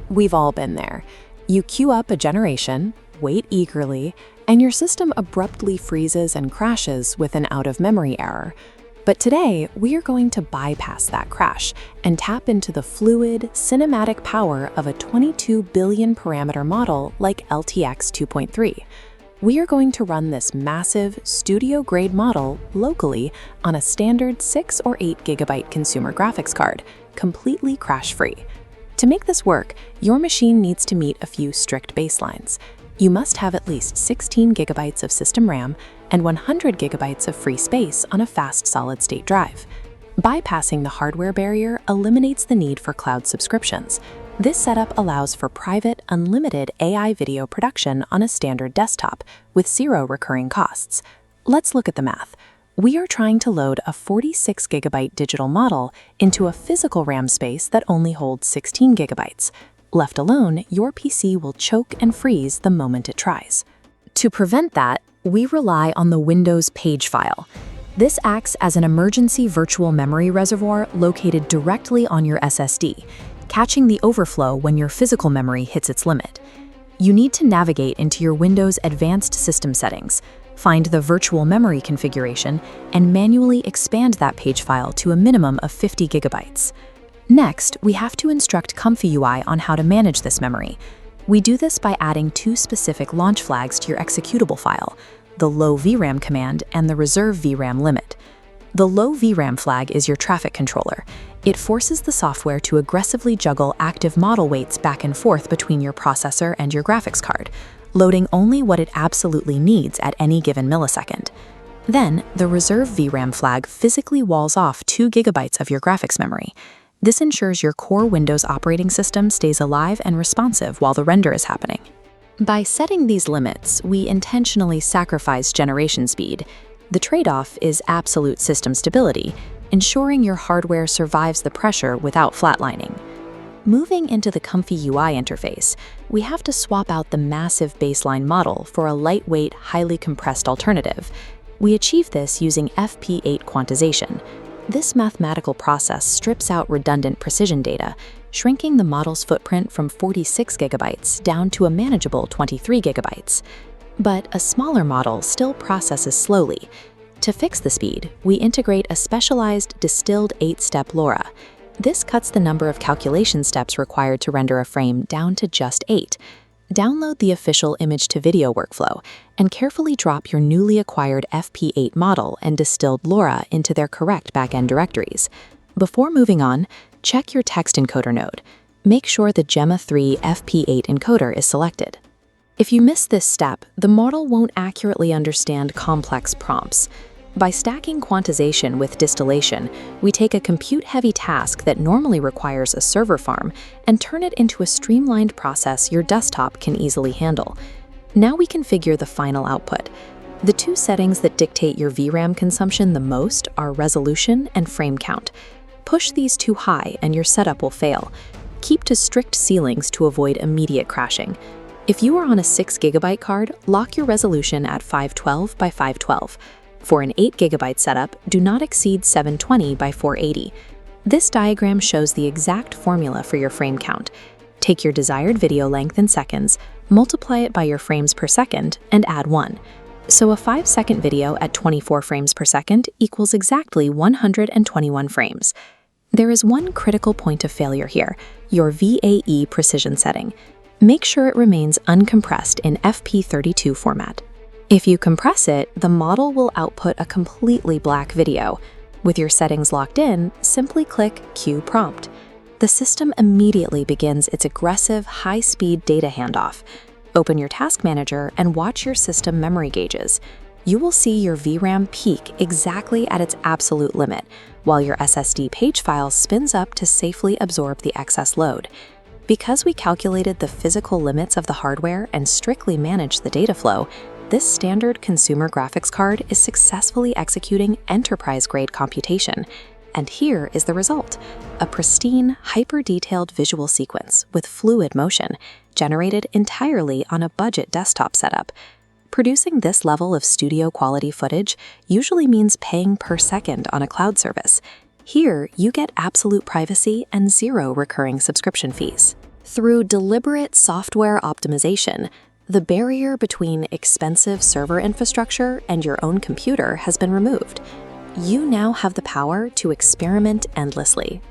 We've all been there. You queue up a generation, wait eagerly, and your system abruptly freezes and crashes with an out-of-memory error. But today, we are going to bypass that crash and tap into the fluid, cinematic power of a 22 billion parameter model like LTX 2.3. We are going to run this massive, studio-grade model locally on a standard 6 or 8 gigabyte consumer graphics card, completely crash-free. To make this work, your machine needs to meet a few strict baselines. You must have at least 16 gigabytes of system RAM and 100 gigabytes of free space on a fast solid-state drive. Bypassing the hardware barrier eliminates the need for cloud subscriptions. This setup allows for private, unlimited AI video production on a standard desktop with zero recurring costs. Let's look at the math. We are trying to load a 46 gigabyte digital model into a physical RAM space that only holds 16 gigabytes. Left alone, your PC will choke and freeze the moment it tries. To prevent that, we rely on the Windows page file. This acts as an emergency virtual memory reservoir located directly on your SSD, catching the overflow when your physical memory hits its limit. You need to navigate into your Windows Advanced System Settings, find the virtual memory configuration, and manually expand that page file to a minimum of 50 gigabytes. Next, we have to instruct Comfy UI on how to manage this memory. We do this by adding two specific launch flags to your executable file, the low VRAM command and the reserve VRAM limit. The low VRAM flag is your traffic controller. It forces the software to aggressively juggle active model weights back and forth between your processor and your graphics card, loading only what it absolutely needs at any given millisecond. Then, the reserve VRAM flag physically walls off 2 gigabytes of your graphics memory. This ensures your core Windows operating system stays alive and responsive while the render is happening. By setting these limits, we intentionally sacrifice generation speed. The trade-off is absolute system stability, ensuring your hardware survives the pressure without flatlining. Moving into the Comfy UI interface, we have to swap out the massive baseline model for a lightweight, highly compressed alternative. We achieve this using FP8 quantization. This mathematical process strips out redundant precision data, shrinking the model's footprint from 46 gigabytes down to a manageable 23 gigabytes. But a smaller model still processes slowly. To fix the speed, we integrate a specialized distilled 8-step LoRa. This cuts the number of calculation steps required to render a frame down to just 8. Download the official image-to-video workflow and carefully drop your newly acquired FP8 model and distilled LoRa into their correct backend directories. Before moving on, check your text encoder node. Make sure the Gemma 3 FP8 encoder is selected. If you miss this step, the model won't accurately understand complex prompts. By stacking quantization with distillation, we take a compute-heavy task that normally requires a server farm and turn it into a streamlined process your desktop can easily handle. Now we configure the final output. The two settings that dictate your VRAM consumption the most are resolution and frame count. Push these too high and your setup will fail. Keep to strict ceilings to avoid immediate crashing. If you are on a 6 gigabyte card, lock your resolution at 512 by 512. For an 8 gigabyte setup, do not exceed 720 by 480. This diagram shows the exact formula for your frame count. Take your desired video length in seconds, multiply it by your frames per second, and add 1. So a 5-second video at 24 frames per second equals exactly 121 frames. There is one critical point of failure here, your VAE precision setting. Make sure it remains uncompressed in FP32 format. If you compress it, the model will output a completely black video. With your settings locked in, simply click Q Prompt. The system immediately begins its aggressive, high-speed data handoff. Open your task manager and watch your system memory gauges. You will see your VRAM peak exactly at its absolute limit, while your SSD page file spins up to safely absorb the excess load. Because we calculated the physical limits of the hardware and strictly managed the data flow, this standard consumer graphics card is successfully executing enterprise-grade computation. And here is the result: a pristine, hyper-detailed visual sequence with fluid motion, generated entirely on a budget desktop setup. Producing this level of studio-quality footage usually means paying per second on a cloud service. Here, you get absolute privacy and zero recurring subscription fees. Through deliberate software optimization, the barrier between expensive server infrastructure and your own computer has been removed. You now have the power to experiment endlessly.